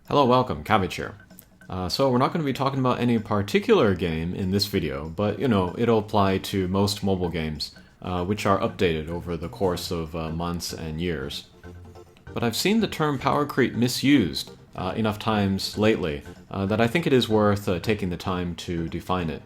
Hello, welcome, Cabbage here. So we're not going to be talking about any particular game in this video, but it'll apply to most mobile games, which are updated over the course of months and years. But I've seen the term power creep misused enough times lately that I think it is worth taking the time to define it.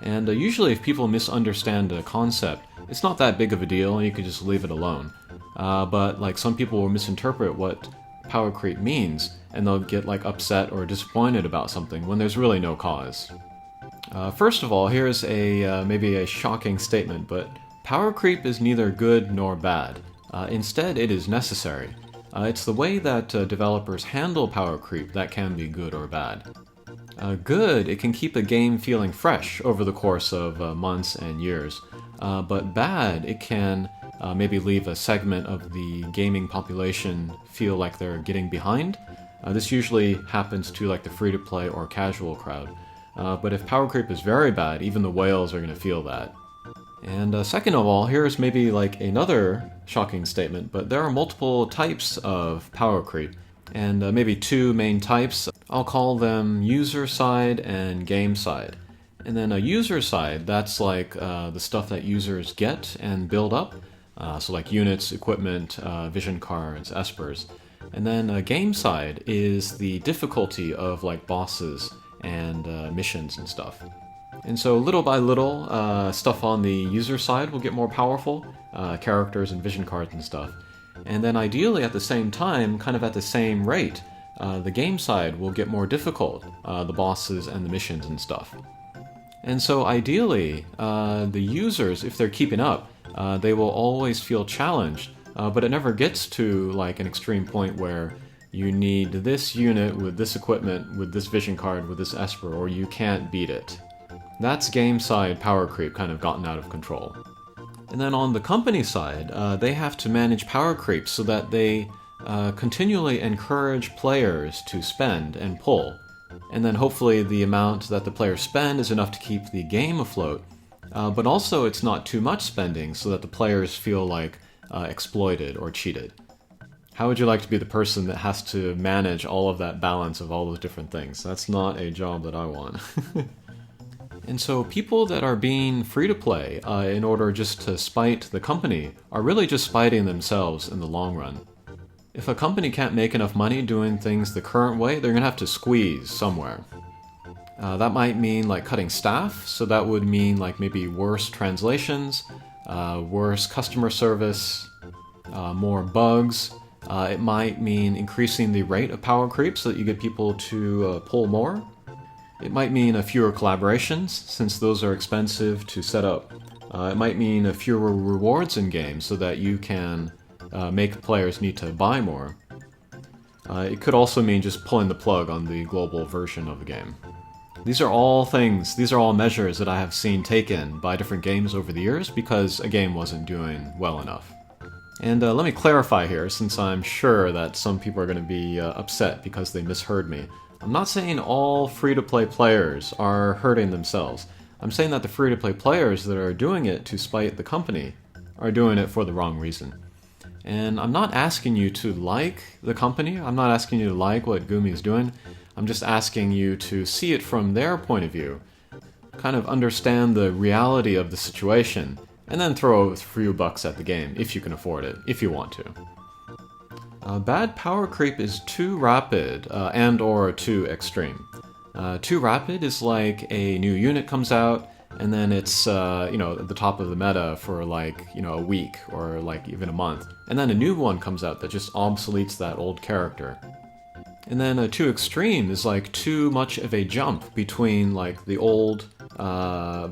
And usually if people misunderstand a concept, it's not that big of a deal, you can just leave it alone. But some people will misinterpret what power creep means, and they'll get upset or disappointed about something when there's really no cause. First of all, here's maybe a shocking statement, but power creep is neither good nor bad. Instead, it is necessary. It's the way that developers handle power creep that can be good or bad. Good, it can keep a game feeling fresh over the course of months and years, but bad, it can maybe leave a segment of the gaming population feel like they're getting behind. This usually happens to the free-to-play or casual crowd. But if power creep is very bad, even the whales are going to feel that. And second of all, here's maybe another shocking statement, but there are multiple types of power creep, and maybe two main types. I'll call them user side and game side. And then a user side, that's the stuff that users get and build up. So units, equipment, vision cards, espers. And then a game side is the difficulty of bosses and missions and stuff. And so little by little, stuff on the user side will get more powerful, characters and vision cards and stuff. And then ideally at the same time, kind of at the same rate, the game side will get more difficult, the bosses and the missions and stuff. And so ideally, the users, if they're keeping up, they will always feel challenged, but it never gets to an extreme point where you need this unit with this equipment, with this vision card, with this esper, or you can't beat it. That's game side power creep kind of gotten out of control. And then on the company side, they have to manage power creep so that they continually encourage players to spend and pull. And then hopefully the amount that the players spend is enough to keep the game afloat. But also it's not too much spending so that the players feel exploited or cheated. How would you like to be the person that has to manage all of that balance of all those different things? That's not a job that I want. And so people that are being free to play in order just to spite the company are really just spiting themselves in the long run. If a company can't make enough money doing things the current way, they're going to have to squeeze somewhere. That might mean cutting staff, so that would mean maybe worse translations, worse customer service, more bugs. It might mean increasing the rate of power creep so that you get people to pull more. It might mean fewer collaborations, since those are expensive to set up. It might mean fewer rewards in games so that you can make players need to buy more. It could also mean just pulling the plug on the global version of the game. These are all measures that I have seen taken by different games over the years because a game wasn't doing well enough. And let me clarify here, since I'm sure that some people are going to be upset because they misheard me. I'm not saying all free-to-play players are hurting themselves. I'm saying that the free-to-play players that are doing it to spite the company are doing it for the wrong reason. And I'm not asking you to like the company, I'm not asking you to like what Gumi is doing, I'm just asking you to see it from their point of view, kind of understand the reality of the situation, and then throw a few bucks at the game, if you can afford it, if you want to. Bad power creep is too rapid and or too extreme. Too rapid is a new unit comes out, and then it's at the top of the meta for a week or even a month, and then a new one comes out that just obsoletes that old character. And then too extreme is too much of a jump between the old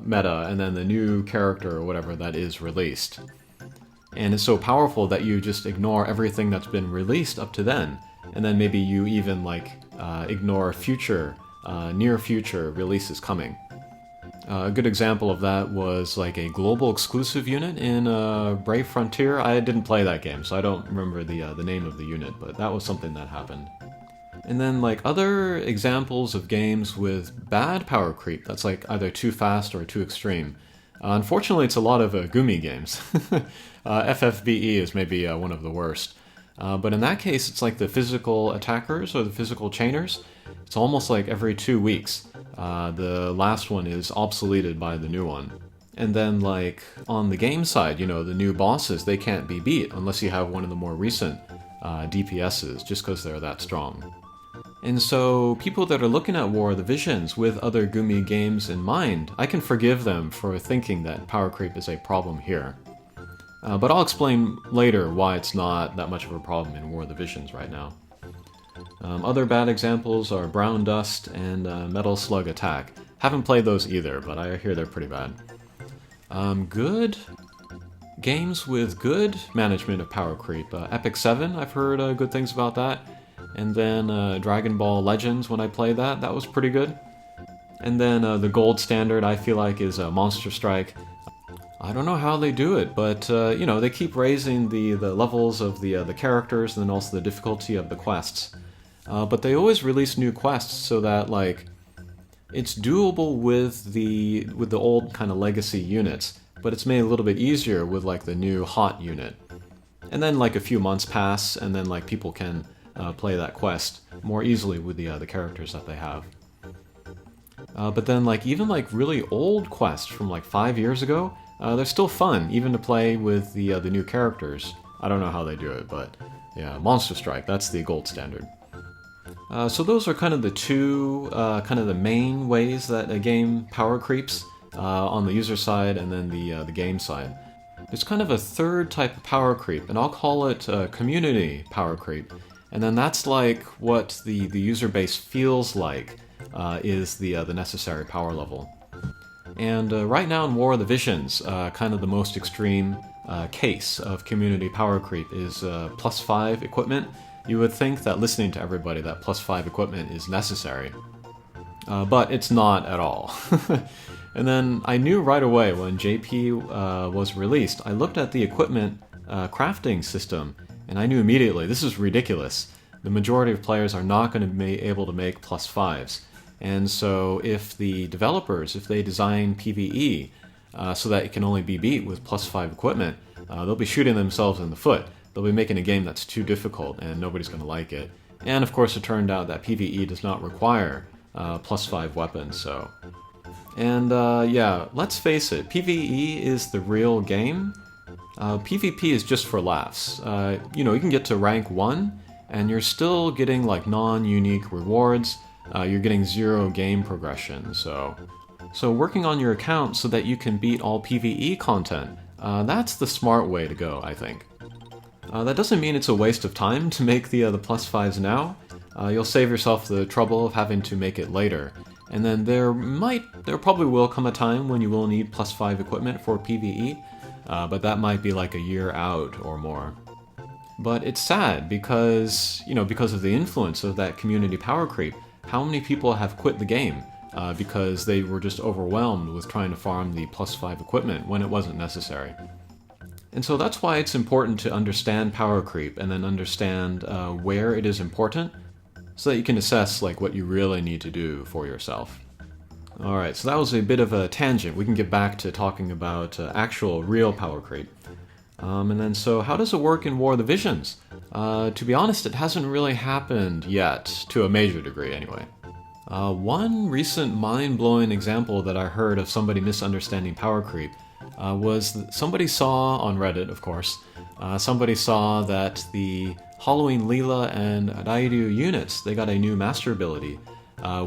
meta and then the new character or whatever that is released. And it's so powerful that you just ignore everything that's been released up to then, and then maybe you even ignore future, near future releases coming. A good example of that was a global exclusive unit in Brave Frontier. I didn't play that game, so I don't remember the name of the unit, but that was something that happened. And then other examples of games with bad power creep, that's either too fast or too extreme. Unfortunately, it's a lot of Gumi games. FFBE is maybe one of the worst. But in that case, it's like the physical attackers or the physical chainers. It's almost like every 2 weeks. The last one is obsoleted by the new one. And then like on the game side, you know, the new bosses, they can't be beat unless you have one of the more recent DPSs, just because they're that strong. And so people that are looking at War of the Visions with other Gumi games in mind, I can forgive them for thinking that power creep is a problem here. But I'll explain later why it's not that much of a problem in War of the Visions right now. Other bad examples are Brown Dust and Metal Slug Attack. Haven't played those either, but I hear they're pretty bad. Good games with good management of power creep. Epic 7, I've heard good things about that. And then Dragon Ball Legends, when I played that, that was pretty good. And then the gold standard I feel like is Monster Strike. I don't know how they do it, but you know, they keep raising the levels of the characters and then also the difficulty of the quests. But they always release new quests so that like it's doable with the old kind of legacy units, but it's made a little bit easier with like the new hot unit. And then like a few months pass, and then like people can play that quest more easily with the characters that they have. But then like even like really old quests from like 5 years ago, they're still fun even to play with the new characters. I don't know how they do it, but yeah, Monster Strike, that's the gold standard. So those are kind of the two kind of the main ways that a game power creeps on the user side and then the game side. There's kind of a third type of power creep, and I'll call it community power creep. And then that's like what the user base feels like is the necessary power level. And right now in War of the Visions, kind of the most extreme case of community power creep is +5 equipment. You would think that listening to everybody that +5 equipment is necessary, but it's not at all. And then I knew right away when JP was released, I looked at the equipment crafting system, and I knew immediately, this is ridiculous. The majority of players are not going to be able to make +5s. And so if the developers, if they design PvE so that it can only be beat with +5 equipment, they'll be shooting themselves in the foot. They'll be making a game that's too difficult and nobody's going to like it. And of course it turned out that PvE does not require +5 weapons, so... And yeah, let's face it, PvE is the real game. PvP is just for laughs. You know, you can get to rank 1 and you're still getting like non-unique rewards. You're getting 0 game progression, so working on your account so that you can beat all PvE content, that's the smart way to go, I think. That doesn't mean it's a waste of time to make the +5s now. You'll save yourself the trouble of having to make it later. And then there probably will come a time when you will need +5 equipment for PvE, but that might be like a year out or more. But it's sad because, you know, because of the influence of that community power creep, how many people have quit the game because they were just overwhelmed with trying to farm the +5 equipment when it wasn't necessary. And so that's why it's important to understand power creep and then understand where it is important so that you can assess like what you really need to do for yourself. Alright, so that was a bit of a tangent. We can get back to talking about actual real power creep. And then so how does it work in War of the Visions? To be honest, it hasn't really happened yet, to a major degree anyway. One recent mind-blowing example that I heard of somebody misunderstanding power creep was somebody saw on Reddit, of course, somebody saw that the Halloween Leela and Rairu units, they got a new master ability,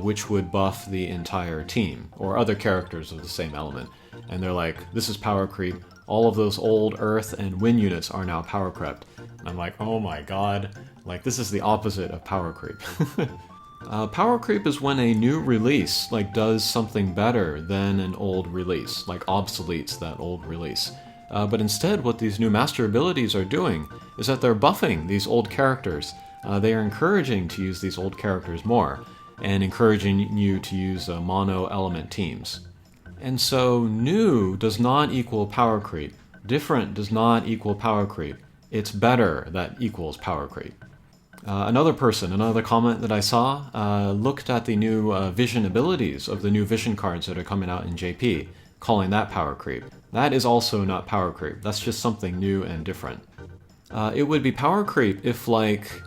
which would buff the entire team, or other characters of the same element. And they're like, this is power creep, all of those old Earth and Wind units are now power crept. And I'm like, oh my god, like this is the opposite of power creep. Power creep is when a new release like does something better than an old release, like obsoletes that old release. But instead what these new master abilities are doing is that they're buffing these old characters. They are encouraging to use these old characters more, and encouraging you to use mono-element teams. And so new does not equal power creep. Different does not equal power creep. It's better that equals power creep. Another comment that I saw looked at the new vision abilities of the new vision cards that are coming out in JP, calling that power creep. That is also not power creep. That's just something new and different. It would be power creep if, like,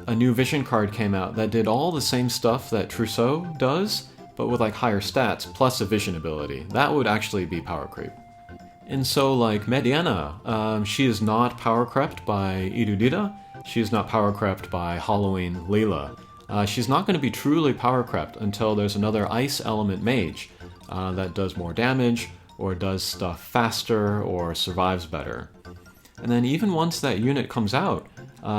a new vision card came out that did all the same stuff that Trousseau does, but with like higher stats plus a vision ability. That would actually be power creep. And so, like Mediana, she is not power crept by Irudita. She is not power crept by Halloween Leela. She's not going to be truly power crept until there's another ice element mage that does more damage, or does stuff faster, or survives better. And then even once that unit comes out,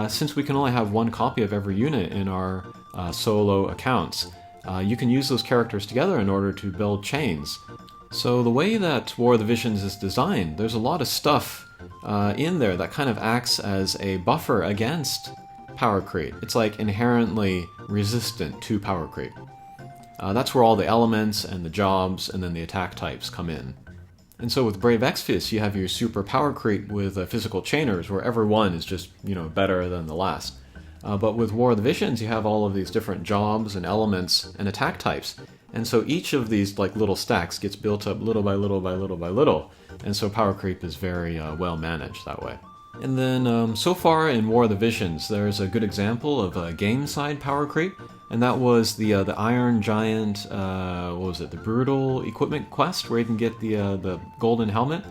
since we can only have one copy of every unit in our solo accounts, you can use those characters together in order to build chains. So the way that War of the Visions is designed, there's a lot of stuff in there that kind of acts as a buffer against power creep. It's like inherently resistant to power creep. That's where all the elements and the jobs and then the attack types come in. And so with Brave Exvius, you have your super power creep with physical chainers, where every one is just, better than the last. But with War of the Visions, you have all of these different jobs and elements and attack types. And so each of these like little stacks gets built up little by little by little by little. And so power creep is very well managed that way. And then so far in War of the Visions, there's a good example of a game side power creep. And that was the Iron Giant, the Brutal Equipment quest, where you can get the golden helmet.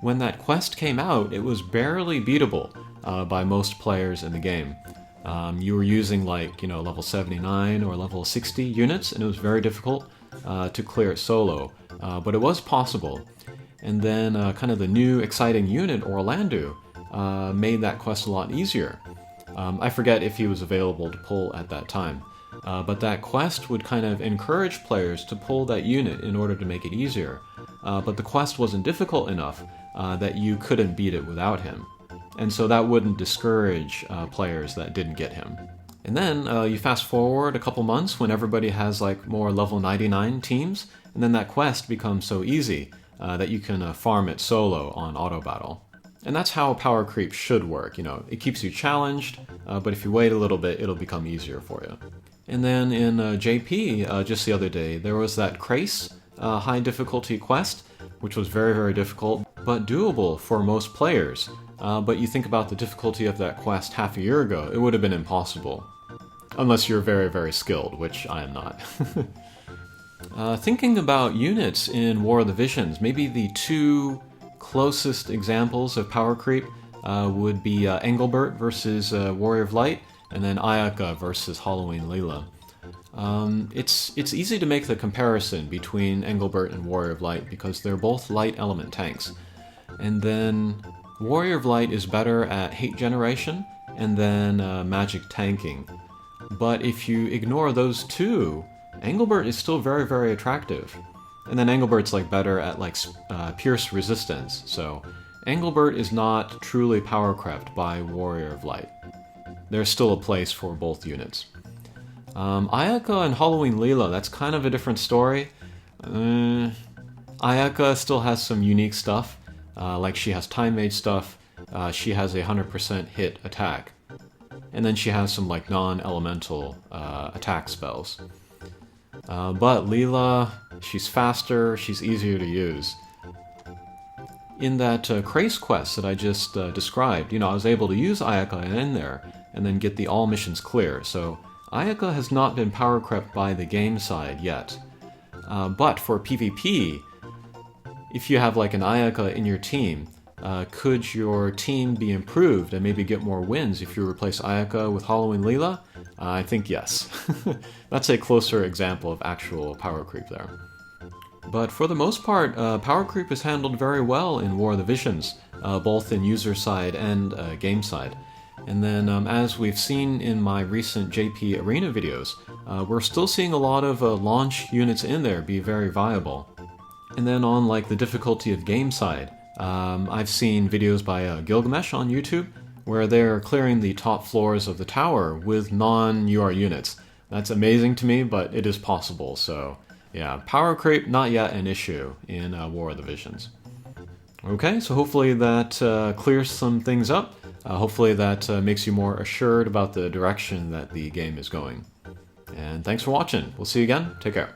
When that quest came out, it was barely beatable by most players in the game. You were using level 79 or level 60 units, and it was very difficult to clear it solo, but it was possible. And then kind of the new exciting unit, Orlando, made that quest a lot easier. I forget if he was available to pull at that time. But that quest would kind of encourage players to pull that unit in order to make it easier. But the quest wasn't difficult enough that you couldn't beat it without him. And so that wouldn't discourage players that didn't get him. And then you fast forward a couple months when everybody has more level 99 teams, and then that quest becomes so easy that you can farm it solo on auto battle. And that's how power creep should work. It keeps you challenged, but if you wait a little bit, it'll become easier for you. And then in JP, just the other day, there was that Crace high difficulty quest, which was very, very difficult, but doable for most players. But you think about the difficulty of that quest half a year ago, it would have been impossible. Unless you're very, very skilled, which I am not. Thinking about units in War of the Visions, maybe the two closest examples of power creep would be Engelbert versus Warrior of Light, and then Ayaka versus Halloween Leela. It's easy to make the comparison between Engelbert and Warrior of Light because they're both light element tanks. And then Warrior of Light is better at hate generation and then magic tanking. But if you ignore those two, Engelbert is still very, very attractive. And then Engelbert's better at pierce resistance, so Engelbert is not truly power crept by Warrior of Light. There's still a place for both units. Ayaka and Halloween Leela, that's kind of a different story. Ayaka still has some unique stuff, she has time mage stuff, she has a 100% hit attack, and then she has some non-elemental attack spells. But Leela, she's faster, she's easier to use. In that Crace quest that I just described, I was able to use Ayaka in there and then get the all missions clear, so Ayaka has not been power crept by the game side yet. But for PvP, if you have an Ayaka in your team, could your team be improved and maybe get more wins if you replace Ayaka with Halloween Leela? I think yes. That's a closer example of actual power creep there. But for the most part, power creep is handled very well in War of the Visions, both in user side and game side. And then as we've seen in my recent JP Arena videos, we're still seeing a lot of launch units in there be very viable. And then on the difficulty of game side, I've seen videos by Gilgamesh on YouTube where they're clearing the top floors of the tower with non-UR units. That's amazing to me, but it is possible, so yeah, power creep not yet an issue in War of the Visions. Okay, so hopefully that clears some things up. Hopefully that makes you more assured about the direction that the game is going. And thanks for watching. We'll see you again. Take care.